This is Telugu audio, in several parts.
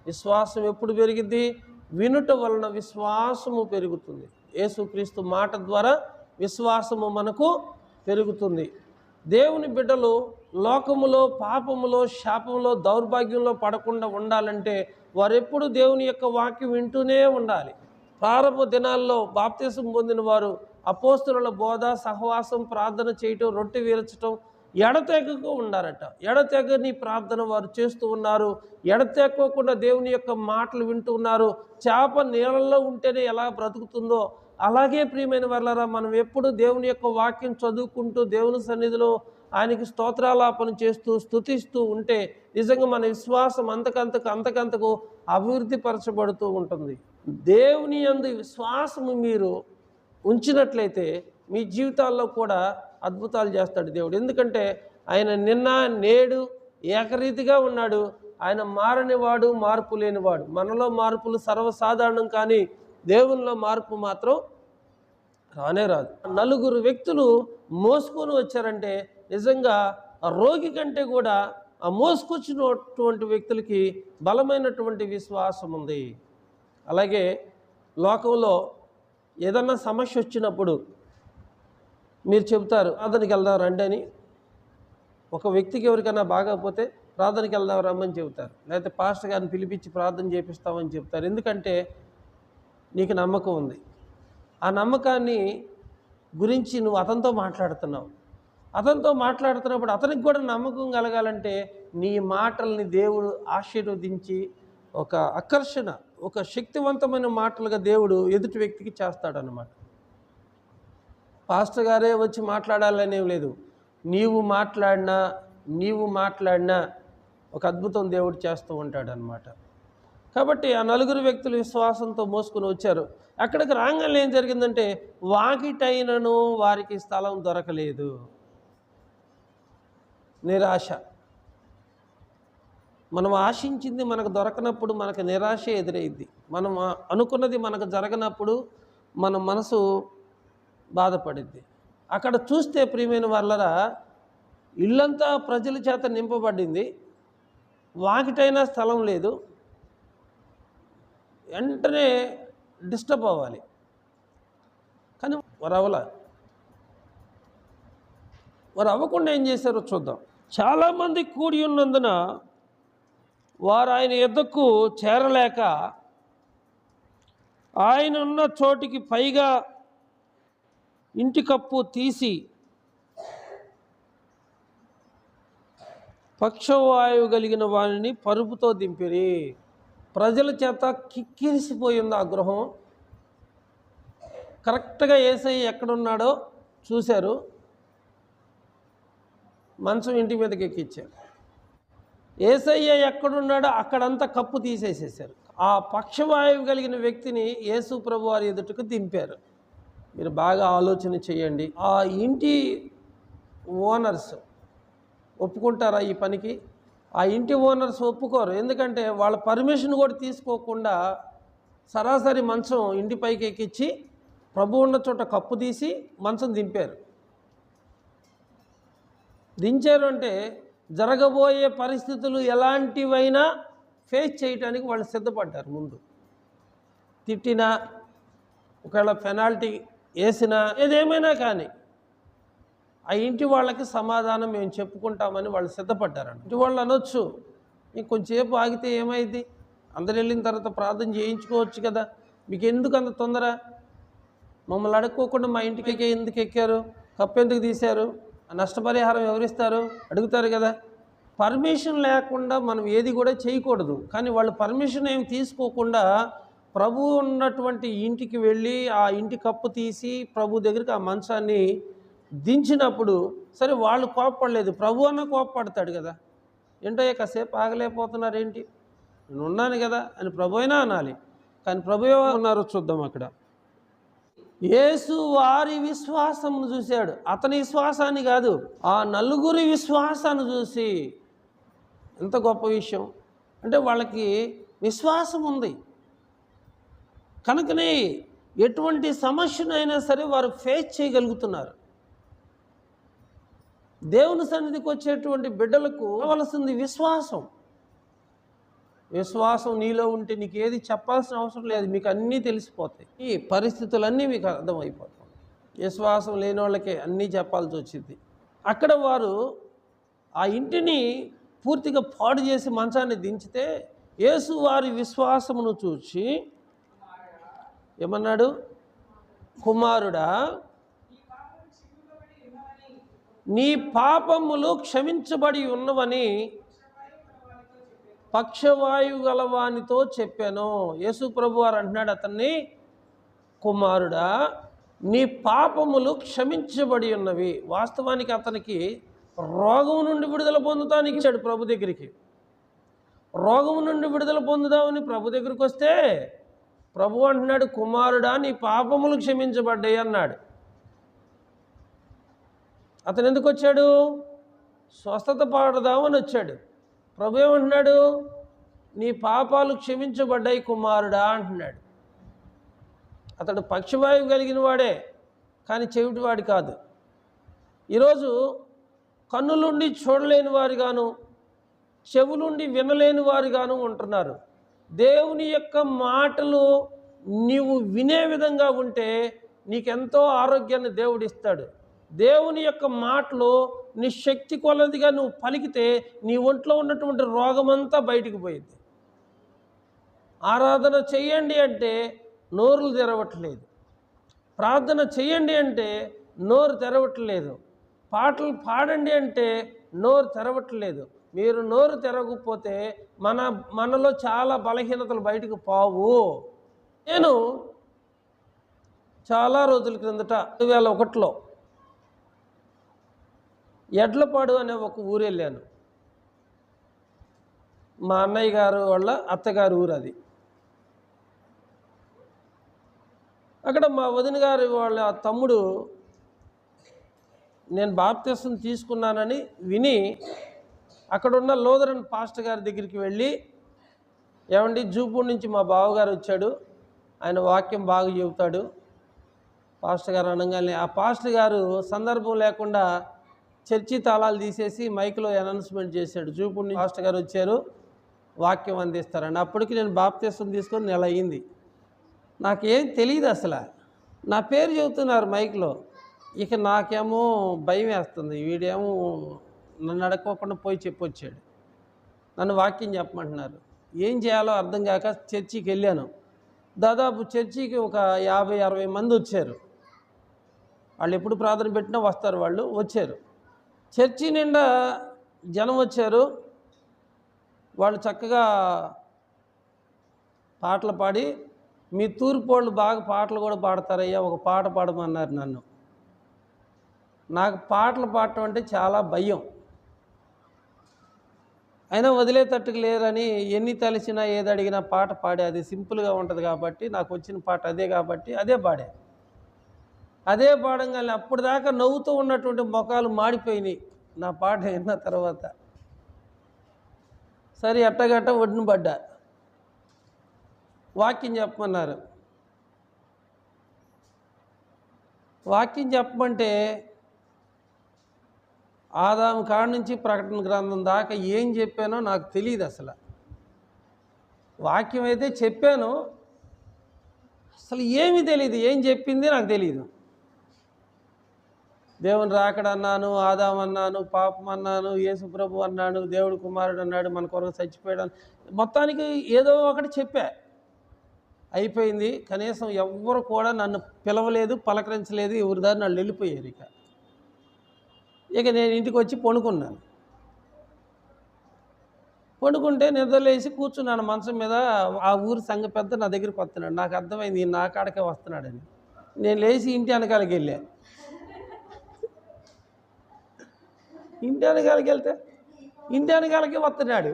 విశ్వాసం ఎప్పుడు పెరిగింది? వినుట వలన విశ్వాసము పెరుగుతుంది. యేసుక్రీస్తు మాట ద్వారా విశ్వాసము మనకు పెరుగుతుంది. దేవుని బిడ్డలు లోకములో, పాపములో, శాపములో, దౌర్భాగ్యంలో పడకుండా ఉండాలంటే వారు ఎప్పుడు దేవుని యొక్క వాక్యం వింటూనే ఉండాలి. ప్రారంభ దినాల్లో బాప్తిసం పొందిన వారు అపోస్తలుల బోధ, సహవాసం, ప్రార్థన చేయటం, రొట్టె వీరచటం ఎడతెగక ఉండారట. ఎడతెగని ప్రార్థన వారు చేస్తూ ఉన్నారు. ఎడతెక్కకుండా దేవుని యొక్క మాటలు వింటూ ఉన్నారు. చేప నీళ్ళల్లో ఉంటేనే ఎలా బ్రతుకుతుందో అలాగే ప్రియమైన వారలారా, మనం ఎప్పుడు దేవుని యొక్క వాక్యం చదువుకుంటూ దేవుని సన్నిధిలో ఆయనకి స్తోత్రాలాపన చేస్తూ స్తుతిస్తూ ఉంటే నిజంగా మన విశ్వాసం అంతకంతకు అభివృద్ధి పరచబడుతూ ఉంటుంది. దేవుని యందు విశ్వాసము మీరు ఉంచినట్లయితే మీ జీవితాల్లో కూడా అద్భుతాలు చేస్తాడు దేవుడు. ఎందుకంటే ఆయన నిన్న నేడు ఏకరీతిగా ఉన్నాడు. ఆయన మారనివాడు, మార్పు లేనివాడు. మనలో మార్పులు సర్వసాధారణం, కానీ దేవునిలో మార్పు మాత్రం రానే రాదు. 4 వ్యక్తులు మోసుకొని వచ్చారంటే నిజంగా ఆ రోగి కంటే కూడా ఆ మోసుకొచ్చినటువంటి వ్యక్తులకి బలమైనటువంటి విశ్వాసం ఉంది. అలాగే లోకంలో ఏదన్నా సమస్య వచ్చినప్పుడు మీరు చెబుతారు ప్రార్థనకి వెళ్దాం రండి అని. ఒక వ్యక్తికి ఎవరికైనా బాగోకపోతే ప్రార్థనకి వెళ్దాం రమ్మని చెబుతారు, లేకపోతే పాస్టర్ గారిని పిలిపించి ప్రార్థన చేపిస్తామని చెప్తారు. ఎందుకంటే నీకు నమ్మకం ఉంది. ఆ నమ్మకాన్ని గురించి నువ్వు అతనితో మాట్లాడుతున్నావు. అతనితో మాట్లాడుతున్నప్పుడు అతనికి కూడా నమ్మకం కలగాలంటే నీ మాటల్ని దేవుడు ఆశీర్వదించి ఒక ఆకర్షణ, ఒక శక్తివంతమైన మాటలుగా దేవుడు ఎదుటి వ్యక్తికి చేస్తాడనమాట. పాస్టర్ గారే వచ్చి మాట్లాడాలనేం లేదు. నీవు మాట్లాడినా ఒక అద్భుతం దేవుడు చేస్తూ ఉంటాడు అన్నమాట. కాబట్టి ఆ 4 వ్యక్తులు విశ్వాసంతో మోసుకొని వచ్చారు. అక్కడికి రాగానే ఏం జరిగిందంటే వాకిటైనను వారికి స్థలం దొరకలేదు. నిరాశ. మనం ఆశించింది మనకు దొరకనప్పుడు మనకు నిరాశ ఎదురైద్ది. మనం అనుకున్నది మనకు జరగనప్పుడు మన మనసు బాధపడిద్ది. అక్కడ చూస్తే ప్రియమైన వాళ్ళరా, ఇల్లంతా ప్రజల చేత నింపబడింది, వాకిటైనా స్థలం లేదు. వెంటనే డిస్టర్బ్ అవ్వాలి, కానీ వారు అవ్వకుండా ఏం చేశారో చూద్దాం. చాలామంది కూడి ఉన్నందున వారు ఆయన యొద్దకు చేరలేక ఆయన ఉన్న చోటికి పైగా ఇంటి కప్పు తీసి పక్షవాయువు కలిగిన వారిని పరుపుతో దింపిరి. ప్రజల చేత కిక్కిరిసిపోయింది ఆ గృహం. కరెక్ట్గా యేసయ్య ఎక్కడున్నాడో చూశారు, మంచం ఇంటి మీదకి ఎక్కించారు. యేసయ్య ఎక్కడున్నాడో అక్కడంతా కప్పు తీసేసేసారు. ఆ పక్షవాయువు కలిగిన వ్యక్తిని యేసు ప్రభు వారి ఎదుటకు దింపారు. మీరు బాగా ఆలోచన చేయండి. ఆ ఇంటి ఓనర్స్ ఒప్పుకుంటారా ఈ పనికి? ఆ ఇంటి ఓనర్స్ ఒప్పుకోరు. ఎందుకంటే వాళ్ళ పర్మిషన్ కూడా తీసుకోకుండా సరాసరి మంచం ఇంటి పైకి ఎక్కించి ప్రభు ఉన్న చోట కప్పు తీసి మంచం దించారు అంటే జరగబోయే పరిస్థితులు ఎలాంటివైనా ఫేస్ చేయడానికి వాళ్ళు సిద్ధపడ్డారు. ముందు తిట్టినా, ఒకవేళ పెనాల్టీ వేసినా, ఏదేమైనా కానీ ఆ ఇంటి వాళ్ళకి సమాధానం మేము చెప్పుకుంటామని వాళ్ళు సిద్ధపడ్డారంట. ఇంటి వాళ్ళు అనొచ్చు, ఇంకొంచెంసేపు ఆగితే ఏమైంది, అందరు వెళ్ళిన తర్వాత ప్రార్థన చేయించుకోవచ్చు కదా, మీకు ఎందుకు అంత తొందర, మమ్మల్ని అడుక్కోకుండా మా ఇంటికి ఎందుకు ఎక్కారు, కప్పు ఎందుకు తీశారు, నష్టపరిహారం ఎవరిస్తారు అడుగుతారు కదా. పర్మిషన్ లేకుండా మనం ఏది కూడా చేయకూడదు. కానీ వాళ్ళు పర్మిషన్ ఏమి తీసుకోకుండా ప్రభు ఉన్నటువంటి ఇంటికి వెళ్ళి ఆ ఇంటి కప్పు తీసి ప్రభు దగ్గరికి ఆ మంచాన్ని దించినప్పుడు సరే వాళ్ళు కోప్పడలేదు, ప్రభు అన్న కోప్పడతాడు కదా. ఏంటో కాసేపు ఆగలేకపోతున్నారేంటి, నేను ఉన్నాను కదా అని ప్రభు అయినా అనాలి. కానీ ప్రభు ఉన్నారో చూద్దాం. అక్కడ యేసు వారి విశ్వాసమును చూశాడు, అతని విశ్వాసాన్ని కాదు, ఆ 4 విశ్వాసాన్ని చూసి. ఎంత గొప్ప విషయం అంటే వాళ్ళకి విశ్వాసం ఉంది కనుకనే ఎటువంటి సమస్యనైనా సరే వారు ఫేస్ చేయగలుగుతున్నారు. దేవుని సన్నిధికి వచ్చేటువంటి బిడ్డలకు కావలసింది విశ్వాసం. విశ్వాసం నీలో ఉంటే నీకు ఏది చెప్పాల్సిన అవసరం లేదు, మీకు అన్నీ తెలిసిపోతాయి, ఈ పరిస్థితులన్నీ మీకు అర్థమైపోతాయి. విశ్వాసం లేని వాళ్ళకే అన్నీ చెప్పాల్సి వచ్చింది. అక్కడ వారు ఆ ఇంటిని పూర్తిగా పాడు చేసి మంచాన్ని దించితే యేసు వారి విశ్వాసమును చూచి ఏమన్నాడు? కుమారుడా, నీ పాపములు క్షమించబడి ఉన్నవని పక్షవాయువు గలవానితో చెప్పాను. యేసు ప్రభు వారు అంటున్నాడు అతన్ని, కుమారుడా, నీ పాపములు క్షమించబడి ఉన్నవి. వాస్తవానికి అతనికి రోగం నుండి విడుదల పొందుతానికి ఇచ్చాడు ప్రభు దగ్గరికి. రోగం నుండి విడుదల పొందుదామని ప్రభు దగ్గరికి వస్తే ప్రభు అంటున్నాడు, కుమారుడా, నీ పాపములు క్షమించబడ్డాయి అన్నాడు. అతను ఎందుకు వచ్చాడు? స్వస్థత పాడదామని వచ్చాడు. ప్రభు ఏమంటున్నాడు? నీ పాపాలు క్షమించబడ్డాయి కుమారుడా అంటున్నాడు. అతడు పక్షవాయువు కలిగిన వాడే, కానీ చెవిటివాడు కాదు. ఈరోజు కన్నులుండి చూడలేని వారుగాను, చెవులుండి వినలేని వారుగాను ఉంటున్నారు. దేవుని యొక్క మాటలు నీవు వినే విధంగా ఉంటే నీకెంతో ఆరోగ్యాన్ని దేవుడిస్తాడు. దేవుని యొక్క మాటలు నీ శక్తి కొలదిగా నువ్వు పలికితే నీ ఒంట్లో ఉన్నటువంటి రోగమంతా బయటికి పోయింది. ఆరాధన చెయ్యండి అంటే నోరులు తెరవట్లేదు, ప్రార్థన చెయ్యండి అంటే నోరు తెరవట్లేదు, పాటలు పాడండి అంటే నోరు తెరవట్లేదు. మీరు నోరు తెరవకపోతే మనలో చాలా బలహీనతలు బయటకు పోవు. నేను చాలా రోజుల క్రిందట 2001లో ఎడ్లపాడు అనే ఒక ఊరు వెళ్ళాను. మా అన్నయ్య గారు వాళ్ళ అత్తగారు ఊరు అది. అక్కడ మా వదిన గారి వాళ్ళ తమ్ముడు నేను బాప్తిసం తీసుకున్నానని విని అక్కడున్న లోదరన్ పాస్టర్ గారి దగ్గరికి వెళ్ళి, ఏమండి, జూపూడి నుంచి మా బావగారు వచ్చాడు, ఆయన వాక్యం బాగా చెబుతాడు పాస్టర్ గారు అనగానే, ఆ పాస్టర్ గారు సందర్భం లేకుండా చర్చి తాళాలు తీసేసి మైక్లో అనౌన్స్మెంట్ చేశాడు, జూపూడి నుంచి పాస్టర్ గారు వచ్చారు, వాక్యం అందిస్తారని. అప్పటికి నేను బాప్తిసం తీసుకొని నెల అయింది. నాకేం తెలియదు అసలు. నా పేరు చెబుతున్నారు మైక్లో. ఇక నాకేమో భయం వేస్తుంది. వీడేమో నన్ను అడగకుండా పోయి చెప్పొచ్చాడు, నన్ను వాక్యం చెప్పమంటున్నారు. ఏం చేయాలో అర్థం కాక చర్చికి వెళ్ళాను. దాదాపు చర్చికి ఒక 50-60 మంది వచ్చారు. వాళ్ళు ఎప్పుడు ప్రార్థన పెట్టినా వస్తారు, వాళ్ళు వచ్చారు. చర్చి నిండా జనం వచ్చారు. వాళ్ళు చక్కగా పాటలు పాడి, మీ తూర్పు వాళ్ళు బాగా పాటలు కూడా పాడతారయ్యా, ఒక పాట పాడమన్నారు నన్ను. నాకు పాటలు పాడటం అంటే చాలా భయం. అయినా వదిలేటట్టుకు లేరని ఎన్ని తలిసినా ఏది అడిగినా పాట పాడే, అది సింపుల్గా ఉంటుంది కాబట్టి, నాకు వచ్చిన పాట అదే కాబట్టి అదే పాడే. అదే పాడంగానే అప్పుడు దాకా నవ్వుతూ ఉన్నటువంటి ముఖాలు మాడిపోయినాయి నా పాట విన్న తర్వాత. సరే ఎట్టగట్ట ఒడ్డున పడ్డా. వాక్యం చెప్పమన్నారు. వాక్యం చెప్పమంటే ఆదాము కాడ నుంచి ప్రకటన గ్రంథం దాకా ఏం చెప్పానో నాకు తెలియదు అసలు. వాక్యం అయితే చెప్పాను, అసలు ఏమీ తెలియదు, ఏం చెప్పింది నాకు తెలియదు. దేవుని రాకడ అన్నాను, ఆదాము అన్నాను, పాపం అన్నాను, యేసు ప్రభు అన్నాను, దేవుడు కుమారుడు అన్నాడు, మన కొరకు చచ్చిపోయాడు. మొత్తానికి ఏదో ఒకటి చెప్పా, అయిపోయింది. కనీసం ఎవ్వరు కూడా నన్ను పిలవలేదు, పలకరించలేదు, ఎవరి దారి వాళ్ళు వెళ్ళిపోయారు. ఇక నేను ఇంటికి వచ్చి పండుకున్నాను. పండుకుంటే నిద్రలేసి కూర్చున్నాను మంచం మీద. ఆ ఊరి సంఘ పెద్ద నా దగ్గరికి వస్తున్నాడు. నాకు అర్థమైంది నా కాడకే వస్తున్నాడని. నేను లేచి ఇంటి వెనకాలకి వెళ్ళా. ఇంటి వెనకాలకి వెళ్తే ఇంటి వెనకాలకి వస్తున్నాడు.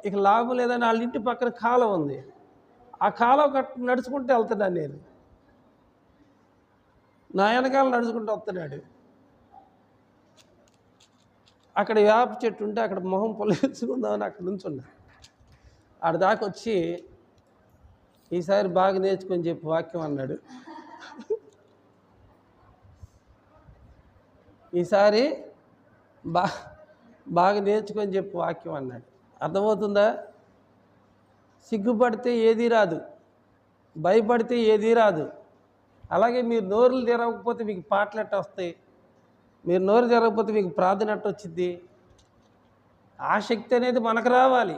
ఇక లాభం లేదని వాళ్ళ ఇంటి పక్కన కాలం ఉంది, ఆ కాలం నడుచుకుంటూ వెళ్తున్నాను నేను. నా వెనకాల నడుచుకుంటూ వస్తున్నాడు. అక్కడ వేప చెట్టు ఉంటే అక్కడ మొహం పొలెచ్చుకుందామని అక్కడ నుంచున్నా. ఆడ దాకా వచ్చి, ఈసారి బాగా నేర్చుకొని చెప్పి వాక్యం అన్నాడు. ఈసారి బాగా నేర్చుకొని చెప్పి వాక్యం అన్నాడు. అర్థమవుతుందా? సిగ్గుపడితే ఏదీ రాదు, భయపడితే ఏదీ రాదు. అలాగే మీరు నోరులు తెరవకపోతే మీకు పాటలు ఎట్ట వస్తాయి? మీరు నోరు తెరవకపోతే మీకు ప్రార్థన ఎట్ట వచ్చింది? ఆ శక్తి అనేది మనకు రావాలి.